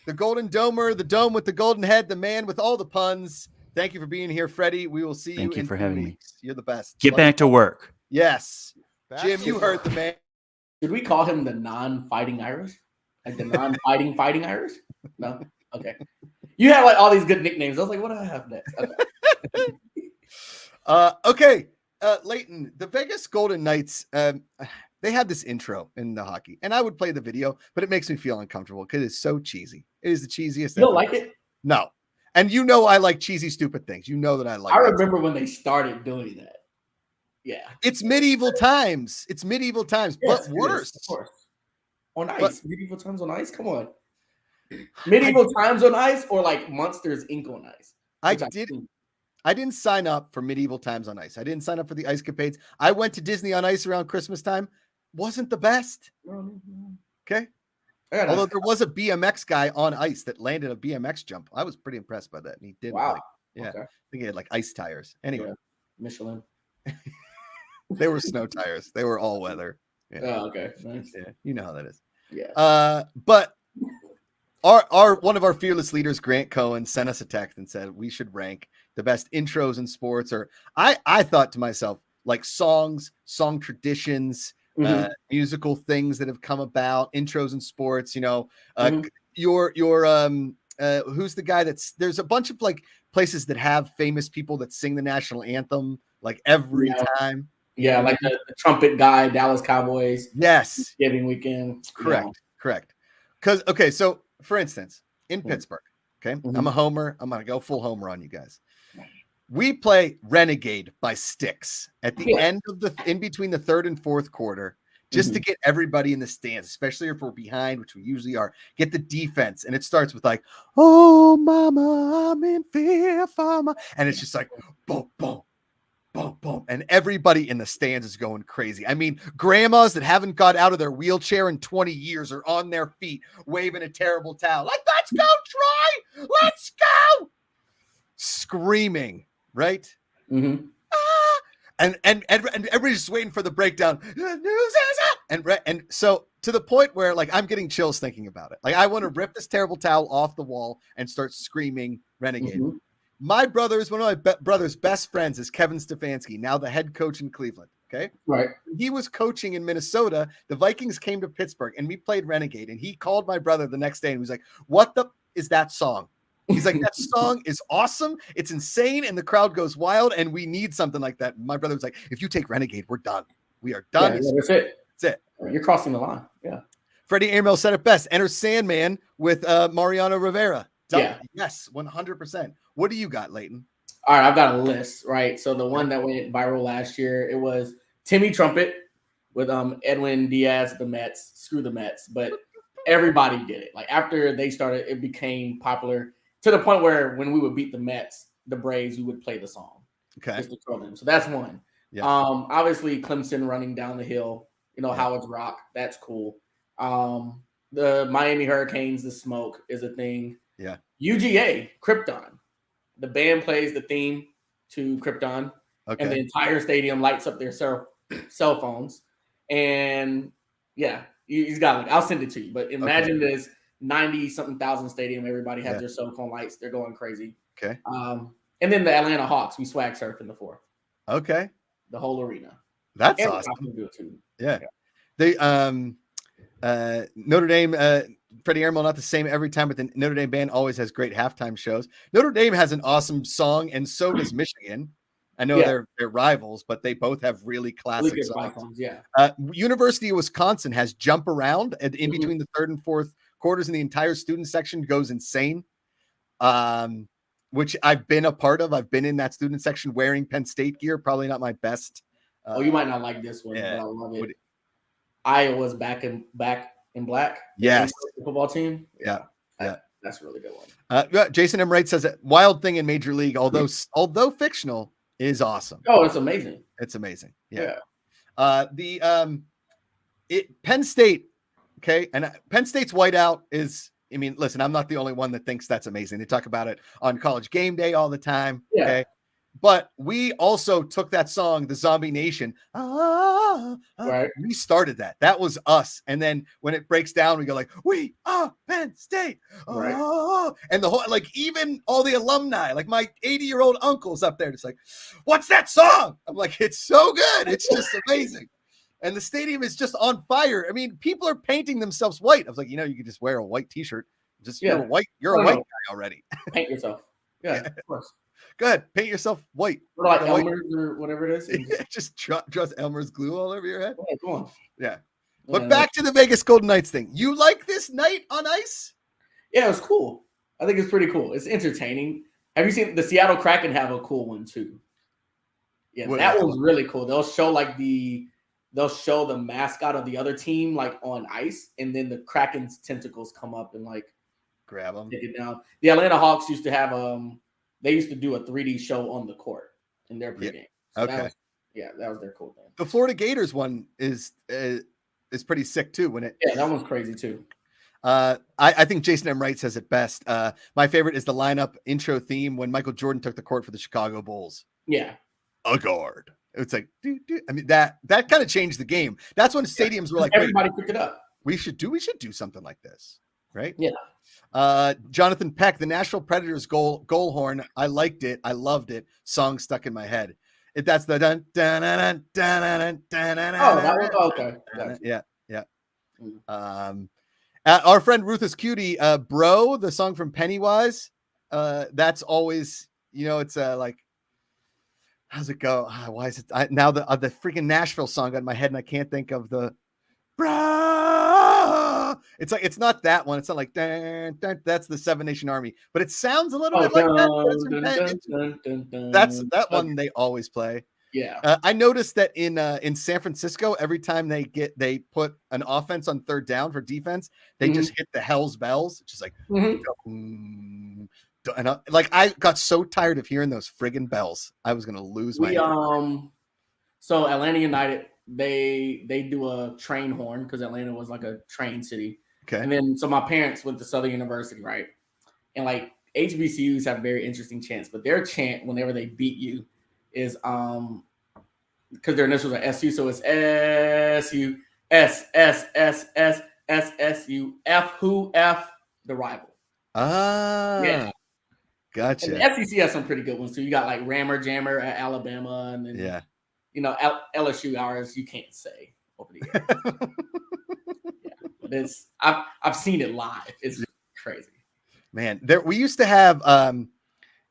The Golden Domer, the dome with the golden head, the man with all the puns. Thank you for being here, Freddie. We will see you in 2 weeks. You're the best. Get back to work. Yes. Jim, you heard the man. Should we call him the non-fighting Irish? Like the non-fighting Irish? No? Okay. You had like all these good nicknames. I was like, what do I have next? Okay. Leighton, the Vegas Golden Knights, they have this intro in the hockey, and I would play the video, but it makes me feel uncomfortable because it's so cheesy. It is the cheesiest. You don't like it? No. And you know I like cheesy, stupid things. You know that I like. I remember when they started doing that. Yeah. It's medieval times. Yes, but worse. Of course. On ice. Medieval times on ice? Come on. Medieval times on ice or like Monsters Inc. on ice? I didn't sign up for medieval times on ice. I didn't sign up for the Ice Capades. I went to Disney on Ice around Christmas time. Wasn't the best. Okay. Although there was a BMX guy on ice that landed a BMX jump. I was pretty impressed by that. And he did. Wow. Okay. I think he had like ice tires. Anyway. Yeah. Michelin. They were snow tires. They were all weather. Yeah. Oh, okay. Nice. Yeah. You know how that is. Yeah. But our one of our fearless leaders, Grant Cohen, sent us a text and said we should rank the best intros in sports. Or I thought to myself, like song traditions, musical things that have come about, intros in sports, your who's the guy there's a bunch of like places that have famous people that sing the national anthem like every time. Yeah, like the trumpet guy, Dallas Cowboys. Yes. Thanksgiving weekend. Correct. Because so for instance, in Pittsburgh, okay, I'm a homer. I'm gonna go full homer on you guys. We play Renegade by Styx at the end of in between the third and fourth quarter, just to get everybody in the stands, especially if we're behind, which we usually are, get the defense. And it starts with like, oh, mama, I'm in fear for my, and it's just like, boom, boom, boom, boom. And everybody in the stands is going crazy. I mean, grandmas that haven't got out of their wheelchair in 20 years are on their feet, waving a terrible towel. Like, let's go, Troy. Let's go. Screaming. Right? And everybody's just waiting for the breakdown. The news is up. And so to the point where like I'm getting chills thinking about it. Like I want to rip this terrible towel off the wall and start screaming Renegade. My one of my brother's best friends is Kevin Stefanski, now the head coach in Cleveland. Okay. Right. He was coaching in Minnesota. The Vikings came to Pittsburgh and we played Renegade. And he called my brother the next day and he was like, what the is that song? He's like, that song is awesome. It's insane. And the crowd goes wild. And we need something like that. My brother was like, if you take Renegade, we're done. We are done. Yeah, that's it. That's it. You're crossing the line. Yeah. Freddie Airmail said it best. Enter Sandman with Mariano Rivera. Done. Yeah. Yes, 100%. What do you got, Leighton? All right. I've got a list, right? So the one that went viral last year, it was Timmy Trumpet with Edwin Diaz, the Mets. Screw the Mets. But everybody did it. Like after they started, it became popular. To the point where when we would beat the Mets, the Braves, we would play the song. Okay. Just to throw them. So that's one. Yeah. Obviously Clemson running down the hill, Howard's Rock. That's cool. The Miami Hurricanes, the smoke is a thing. Yeah. UGA, Krypton. The band plays the theme to Krypton. Okay. And the entire stadium lights up their cell phones. And yeah, He's got I'll send it to you. But imagine this 90-something thousand stadium. Everybody has their silicone lights. They're going crazy. Okay. And then the Atlanta Hawks, we swag surf in the fourth. Okay. The whole arena. That's awesome. Do it too. Yeah. They Notre Dame, Freddie Airmail, not the same every time, but the Notre Dame band always has great halftime shows. Notre Dame has an awesome song, and so does Michigan. I know they're rivals, but they both have really classic songs. University of Wisconsin has Jump Around, and in between the third and fourth quarters, and the entire student section goes insane. Which I've been a part of. I've been in that student section wearing Penn State gear. Probably not my best. You might not like this one, but I love it. Iowa's back in black. Yes. The football team. Yeah. That's a really good one. Jason M. Wright says that Wild Thing in Major League, although fictional, is awesome. Oh, it's amazing. It's amazing. Yeah. Penn State, okay, and Penn State's whiteout is, I mean, listen, I'm not the only one that thinks that's amazing. They talk about it on College Game Day all the time. Yeah. Okay. But we also took that song, the Zombie Nation. Right. We started that. That was us. And then when it breaks down, we go like, we are Penn State. Right. And the whole, like, even all the alumni, like my 80-year-old uncle's up there, just like, what's that song? I'm like, it's so good. It's just amazing. And the stadium is just on fire. I mean, people are painting themselves white. I was like, you could just wear a white t-shirt. You're a white guy already. Paint yourself. Yeah, of course. Go ahead, paint yourself white. Or like Elmer's or whatever it is. Just trust Elmer's glue all over your head. Yeah, go on. Yeah. But back to the Vegas Golden Knights thing. You like this night on ice? Yeah, it was cool. I think it's pretty cool. It's entertaining. Have you seen the Seattle Kraken have a cool one too? Yeah, that one's really cool. They'll show the mascot of the other team like on ice, and then the Kraken's tentacles come up and like grab them. Take it down. The Atlanta Hawks used to have they used to do a 3D show on the court in their pregame. So okay. That was their cool thing. The Florida Gators one is pretty sick too. That one's crazy too. I think Jason M. Wright says it best. My favorite is the lineup intro theme when Michael Jordan took the court for the Chicago Bulls. Yeah. A guard. It's like, I mean, that kind of changed the game. That's when stadiums were like, everybody picked it up. We should do something like this. Right. Yeah. Jonathan Peck, the Nashville Predators goal horn. I liked it. I loved it. Song stuck in my head. That's the dun dun dun dun dun dun dun. Oh, that was okay. Yeah. Our friend Rufus Cutie, Bro, the song from Pennywise. That's always, it's like, how's it go? Why is it now the freaking Nashville song got in my head and I can't think of the Bro. It's like, it's not that one. It's not like dun, dun, that's the Seven Nation Army, but it sounds a little bit like that. That's that one they always play. Yeah. I noticed that in San Francisco, every time they put an offense on third down for defense, they just hit the Hell's Bells, just like, and I got so tired of hearing those friggin' bells, I was gonna lose my. So Atlanta United, they do a train horn because Atlanta was like a train city. Okay. And then so my parents went to Southern University, right? And like HBCUs have very interesting chants, but their chant whenever they beat you is because their initials are SU, so it's SU S S S S S S U F who F the rival. Yeah. Gotcha. And the SEC has some pretty good ones too. You got like Rammer Jammer at Alabama, and then LSU ours you can't say over the air. But it's I've seen it live. It's crazy. Man, we used to have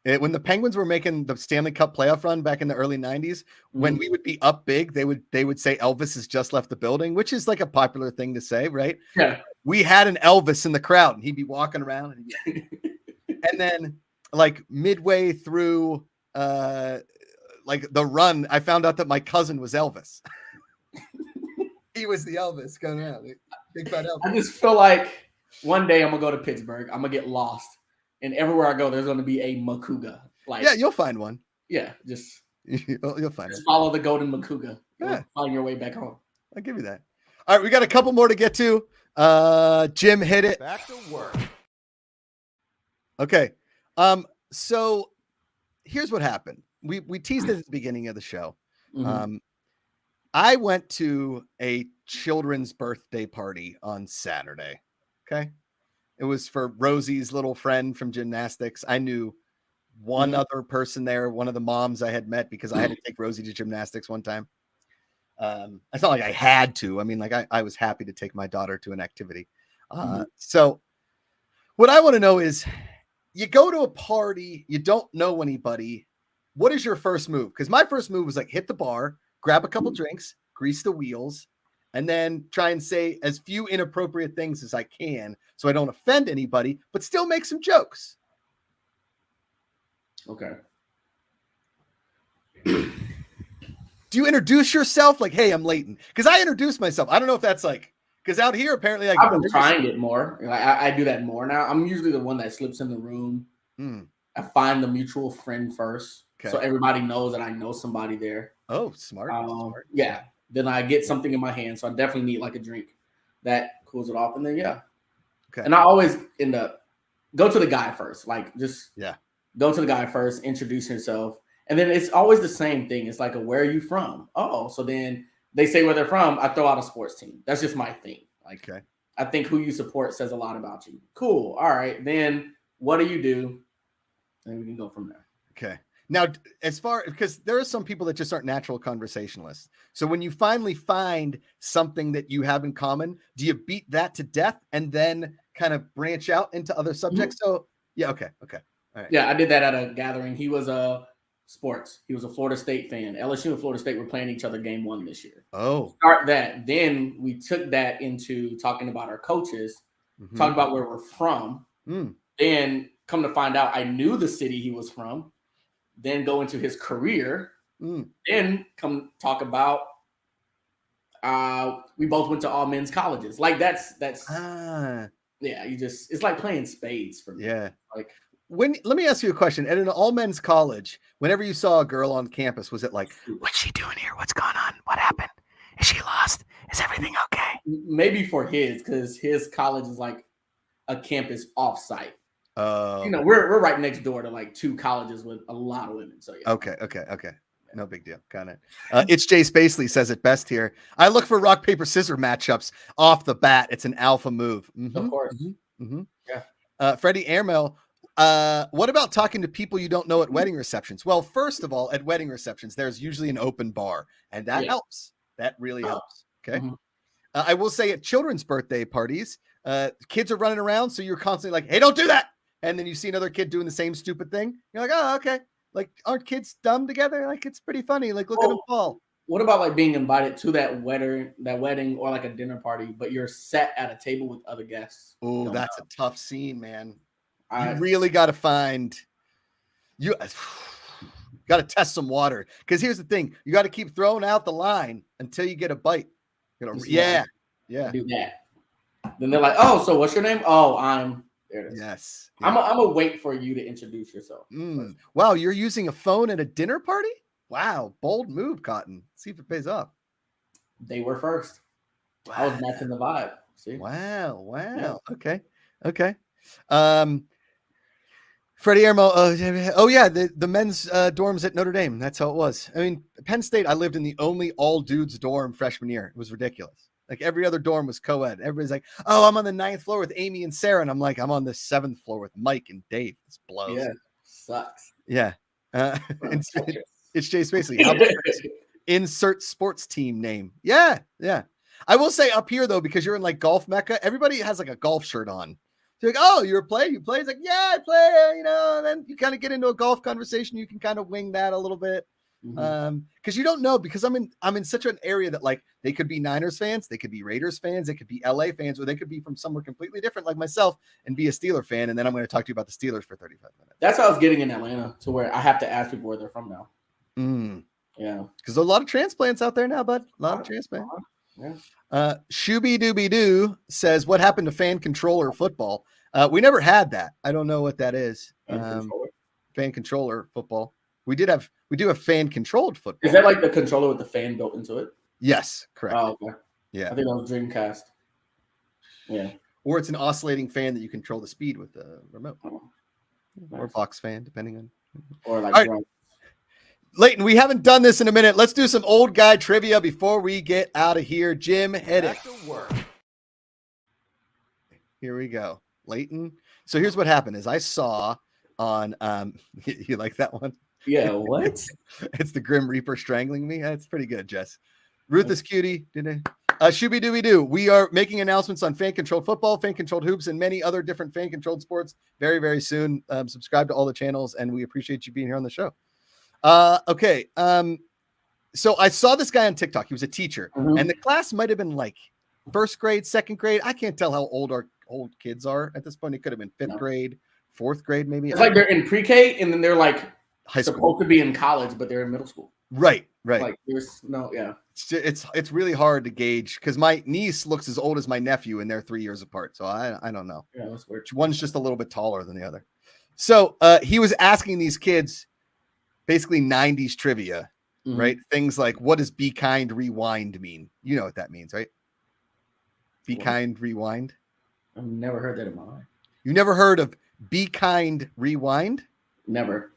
when the Penguins were making the Stanley Cup playoff run back in the early 90s, when we would be up big, they would say Elvis has just left the building, which is like a popular thing to say, right? Yeah. We had an Elvis in the crowd and he'd be walking around and then like midway through like the run, I found out that my cousin was Elvis. He was the Elvis going around. Big fat Elvis. I just feel like one day I'm gonna go to Pittsburgh. I'm gonna get lost. And everywhere I go, there's going to be a Macuga. Like, yeah, you'll find one. Yeah, just you'll find it. Follow the golden Macuga. Yeah. Find your way back home. I'll give you that. All right, we got a couple more to get to. Jim, hit it. Back to work. Okay. So here's what happened. We teased it at the beginning of the show. I went to a children's birthday party on Saturday. Okay. It was for Rosie's little friend from gymnastics. I knew one other person there, one of the moms I had met because I had to take Rosie to gymnastics one time. It's not like I had to. I mean, like I was happy to take my daughter to an activity. So what I want to know is, you go to a party, you don't know anybody. What is your first move? Because my first move was like hit the bar, grab a couple drinks, grease the wheels, and then try and say as few inappropriate things as I can so I don't offend anybody, but still make some jokes. Okay. Do you introduce yourself like, hey, I'm Leighton? Because I introduce myself. I don't know if that's like, because out here, apparently, like, I've been trying it more. Like, I do that more now. I'm usually the one that slips in the room. I find the mutual friend first. So everybody knows that I know somebody there. Oh, smart. Smart. Yeah. Then I get something in my hand. So I definitely need like a drink that cools it off. And then, Okay. And I always end up, go to the guy first. Like, just go to the guy first, introduce yourself. And then it's always the same thing. It's like, where are you from? Oh, so then they say where they're from. I throw out a sports team. That's just my thing. Like, I think who you support says a lot about you. Cool. All right. Then what do you do? And we can go from there. Okay. Now, because there are some people that just aren't natural conversationalists. So when you finally find something that you have in common, do you beat that to death and then kind of branch out into other subjects? So okay. All right. Yeah, I did that at a gathering. He was sports. He was a Florida State fan. LSU and Florida State were playing each other game 1 this year. Oh. Start that. Then we took that into talking about our coaches, talking about where we're from. Then come to find out I knew the city he was from. Then go into his career. Then come talk about we both went to all men's colleges. Like that's it's like playing spades for me. Yeah. Like, let me ask you a question. At an all men's college, whenever you saw a girl on campus, was it like, what's she doing here? What's going on? What happened? Is she lost? Is everything okay? Maybe for because his college is like a campus offsite. We're right next door to like 2 colleges with a lot of women. So Okay. No big deal. Got it. It's Jay Spacely says it best here. I look for rock, paper, scissors matchups off the bat. It's an alpha move. Of course. Yeah. Freddie Airmail. What about talking to people you don't know at wedding receptions? Well, first of all, at wedding receptions, there's usually an open bar, and that helps. That really helps. Okay. I will say at children's birthday parties, kids are running around, so you're constantly like, hey, don't do that. And then you see another kid doing the same stupid thing. You're like, oh, okay. Like, aren't kids dumb together? Like, it's pretty funny. Like, look at them fall. What about like being invited to that wedding or like a dinner party, but you're sat at a table with other guests? Oh, that's a tough scene, man. You really got to got to test some water. Because here's the thing. You got to keep throwing out the line until you get a bite. Yeah. Do that. Then they're like, oh, so what's your name? Oh, there it is. Yes. I'm gonna wait for you to introduce yourself. Wow, you're using a phone at a dinner party? Wow, bold move, Cotton. Let's see if it pays off. They were first. Wow. I was matching the vibe. See? Wow. Yeah. Okay. Freddie Ermo. The men's dorms at Notre Dame. That's how it was. I mean, Penn State, I lived in the only all dudes dorm freshman year. It was ridiculous. Like every other dorm was co-ed. Everybody's like, oh, I'm on the 9th floor with Amy and Sarah. And I'm like, I'm on the 7th floor with Mike and Dave. This blows. Yeah, sucks. Yeah. It's Jay Spacely. Insert sports team name. Yeah. I will say up here, though, because you're in like golf mecca, everybody has like a golf shirt on. So you're like, oh, you're a player? You play? It's like, yeah, I play. And then you kind of get into a golf conversation. You can kind of wing that a little bit. Because you don't know, because I'm in such an area that like they could be Niners fans, they could be Raiders fans, they could be LA fans, or they could be from somewhere completely different like myself and be a Steeler fan, and then I'm going to talk to you about the Steelers for 35 minutes. That's how I was getting in Atlanta, to where I have to ask people where they're from now. Yeah, because there's a lot of transplants out there now, bud. A lot of transplants. Shooby Dooby Doo says, what happened to fan controller football? We never had that. I don't know what that is. Fan controller football. We do have fan controlled football. Is that like the controller with the fan built into it? Yes, correct. Oh, okay. Yeah. I think that was Dreamcast. Yeah. Or it's an oscillating fan that you control the speed with the remote. Or box fan, depending on. Or like Leighton, we haven't done this in a minute. Let's do some old guy trivia before we get out of here. Jim, hit it. Back to work. Here we go. Leighton. So here's what happened is I saw on you like that one? Yeah, what? It's the Grim Reaper strangling me. That's pretty good, Jess. Ruthless Cutie. Shooby Dooby Doo. We are making announcements on fan controlled football, fan controlled hoops, and many other different fan controlled sports very, very soon. Subscribe to all the channels, and we appreciate you being here on the show. Okay. So I saw this guy on TikTok. He was a teacher, and the class might have been like first grade, second grade. I can't tell how old our old kids are at this point. It could have been fifth grade, fourth grade, maybe. It's like they're in pre-K, and then they're like high school. Supposed to be in college, but they're in middle school. Right. Like there's It's really hard to gauge because my niece looks as old as my nephew, and they're 3 years apart. So I don't know. Yeah, that's weird. One's just a little bit taller than the other. So he was asking these kids basically 90s trivia, right? Things like, what does be kind rewind mean? You know what that means, right? Be kind rewind. I've never heard that in my life. You never heard of be kind rewind? Never.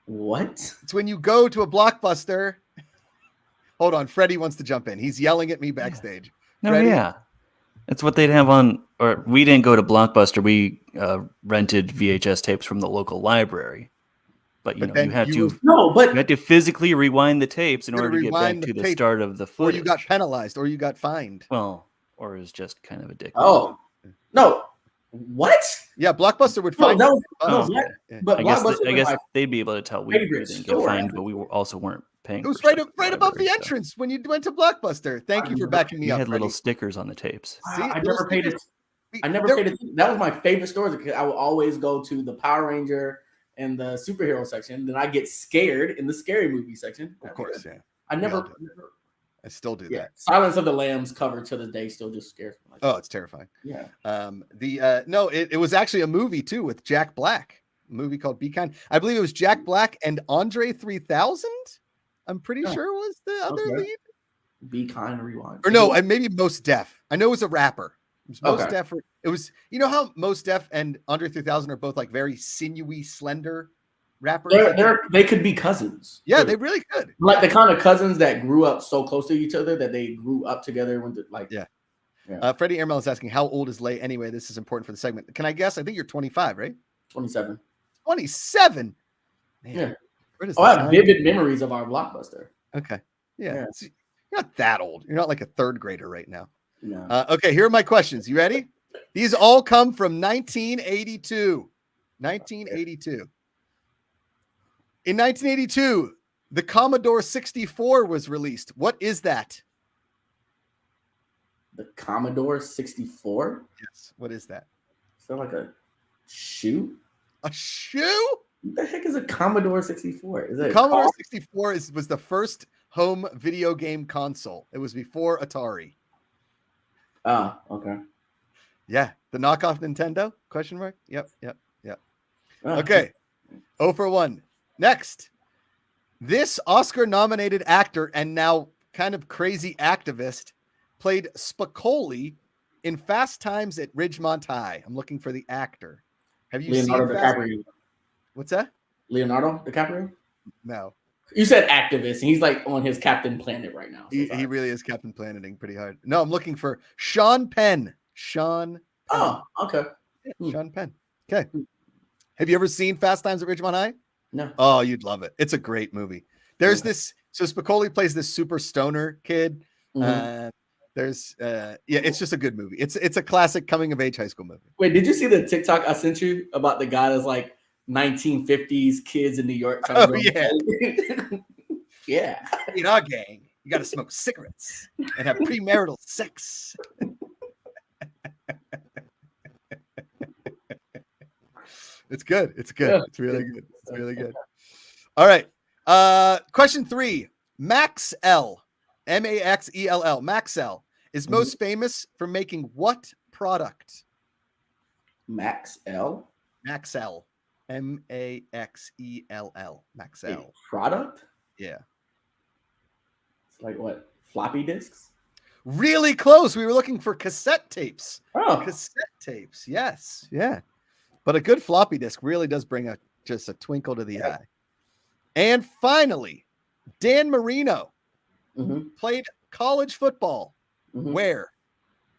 What? It's when you go to a Blockbuster. Hold on, Freddie wants to jump in. He's yelling at me backstage. No, Freddie? yeah. That's what they'd have on, or we didn't go to Blockbuster. We rented VHS tapes from the local library. But you had to physically rewind the tapes in order to get back to the start of the footage. Or you got penalized, or you got fined. Well, or it was just kind of addictive. Oh, no. What? Yeah, Blockbuster would find. But I guess they'd be able to tell we didn't get fined, but we also weren't paying. It was right above the entrance when you went to Blockbuster. Thank you for backing me up. We had little stickers on the tapes. See, I never paid it. That was my favorite store because I would always go to the Power Ranger and the superhero section. Then I get scared in the scary movie section. Of course, yeah. I still do that. Silence of the Lambs cover to this day still just scares me. Oh, it's terrifying. Yeah. It was actually a movie too with Jack Black. A movie called Be Kind. I believe it was Jack Black and Andre 3000. I'm pretty sure was the other lead. Be Kind rewind. Or no, maybe Most Def. I know it was a rapper. It was Most Def. It was, you know how Most Def and Andre 3000 are both like very sinewy, slender rappers. They could be cousins. Yeah, they really could. Like the kind of cousins that grew up so close to each other that they grew up together. Freddie Airmail is asking, how old is Lay anyway? This is important for the segment. Can I guess? I think you're 25, right? 27. 27? Man, I have vivid memories of our Blockbuster. Okay. Yeah. You're not that old. You're not like a third grader right now. No. Okay, here are my questions. You ready? These all come from 1982. 1982. In 1982, the Commodore 64 was released. What is that? The Commodore 64? Yes. What is that? Is that like a shoe? A shoe? What the heck is a Commodore 64? Is it Commodore 64 was the first home video game console. It was before Atari. Oh, okay. Yeah. The knockoff Nintendo? Question mark? Yep. Okay. 0 for 1. Next. This Oscar-nominated actor and now kind of crazy activist played Spicoli in Fast Times at Ridgemont High. I'm looking for the actor. Have you Leonardo seen DiCaprio? What's that? Leonardo DiCaprio? No. You said activist, and he's like on his Captain Planet right now. So he really is Captain Planeting pretty hard. No, I'm looking for Sean Penn. Oh, okay. Sean Penn. Okay. Have you ever seen Fast Times at Ridgemont High? No. Oh, you'd love it. It's a great movie. There's this. So Spicoli plays this super stoner kid. It's just a good movie. It's a classic coming of age high school movie. Wait, did you see the TikTok I sent you about the guy that's like 1950s kids in New York? Yeah. Yeah. In our gang, you got to smoke cigarettes and have premarital sex. It's good. It's good. Yeah. It's really good. It's really good. All right. Question 3. Maxell, Maxell. Maxell is most famous for making what product? Maxell? Maxell. Maxell. Maxell. A product? Yeah. It's like what? Floppy disks? Really close. We were looking for cassette tapes. Oh. Cassette tapes. Yes. Yeah. But a good floppy disk really does bring just a twinkle to the eye. And finally, Dan Marino Mm-hmm. played college football. Mm-hmm. Where?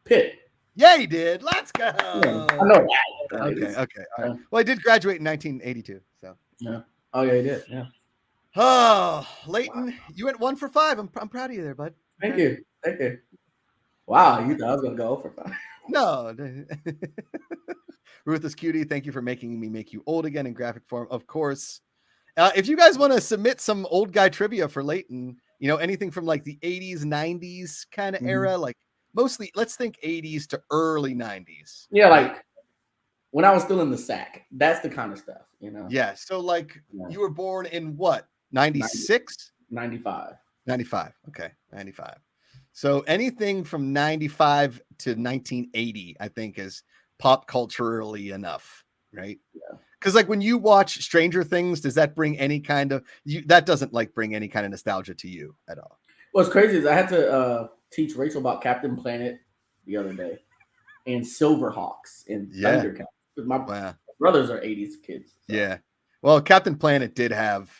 Pitt. Yeah, he did. Let's go. Yeah, I know that. Okay. All right. Well, I did graduate in 1982. So. Yeah. Oh yeah, he did. Yeah. Oh, Leighton, you went 1 for 5. I'm proud of you there, bud. Thank you. Wow, you thought I was gonna go for 5. No. Ruthless Cutie, thank you for making me make you old again in graphic form. Of course. If you guys want to submit some old guy trivia for Leighton, anything from like the 80s, 90s kind of era, like mostly, let's think 80s to early 90s. Yeah, like when I was still in the sack. That's the kind of stuff, Yeah. So like you were born in what? 96? 95. 95. Okay. 95. So anything from 95 to 1980, I think is pop culturally enough, right? Yeah. Because like when you watch Stranger Things, does that bring any kind of that doesn't like bring any kind of nostalgia to you at all? What's crazy is I had to teach Rachel about Captain Planet the other day and Silverhawks and Thundercats. My brothers are 80s kids. So. Yeah. Well, Captain Planet did have,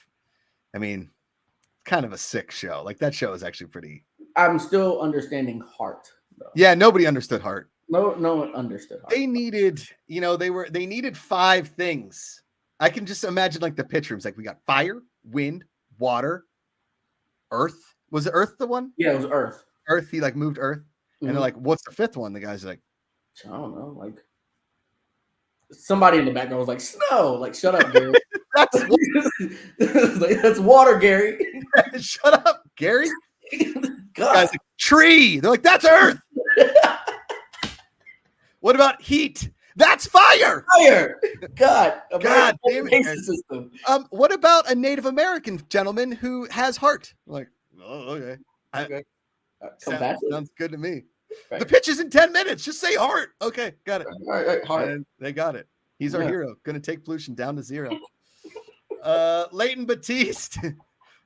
kind of a sick show. Like that show is actually pretty. I'm still understanding Heart, though. Yeah, nobody understood Heart. No one understood Heart. They needed, they needed 5 things. I can just imagine like the pitch rooms. Like we got fire, wind, water, earth. Was it Earth the one? Yeah, it was Earth. Earth, he like moved Earth. And they're like, what's the 5th one? The guy's like, I don't know. Like somebody in the background was like, snow. Like, shut up, Gary. That's water, Gary. Shut up, Gary. God. Guy's like, tree. They're like, that's Earth. What about heat? That's fire. Fire. God damn it. System. What about a Native American gentleman who has heart? I'm like, oh, okay. Sounds good to me. Right. The pitch is in 10 minutes. Just say heart. Okay, got it. Right, heart. And they got it. He's our hero. Going to take pollution down to 0. Leighton Batiste,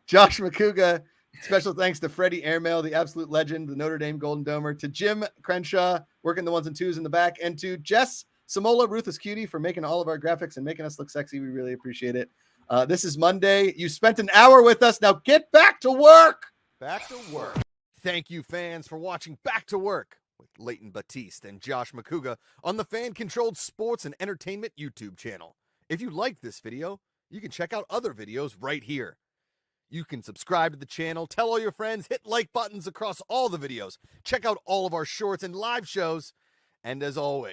Josh Macuga. Special thanks to Freddie Airmail, the absolute legend, the Notre Dame Golden Domer, to Jim Crenshaw, working the 1s and 2s in the back, and to Jess Samola, Ruthless Cutie, for making all of our graphics and making us look sexy. We really appreciate it. This is Monday. You spent an hour with us. Now get back to work. Back to work. Thank you, fans, for watching Back to Work with Leighton Batiste and Josh Macuga on the fan-controlled sports and entertainment YouTube channel. If you liked this video, you can check out other videos right here. You can subscribe to the channel, tell all your friends, hit like buttons across all the videos, check out all of our shorts and live shows, and as always,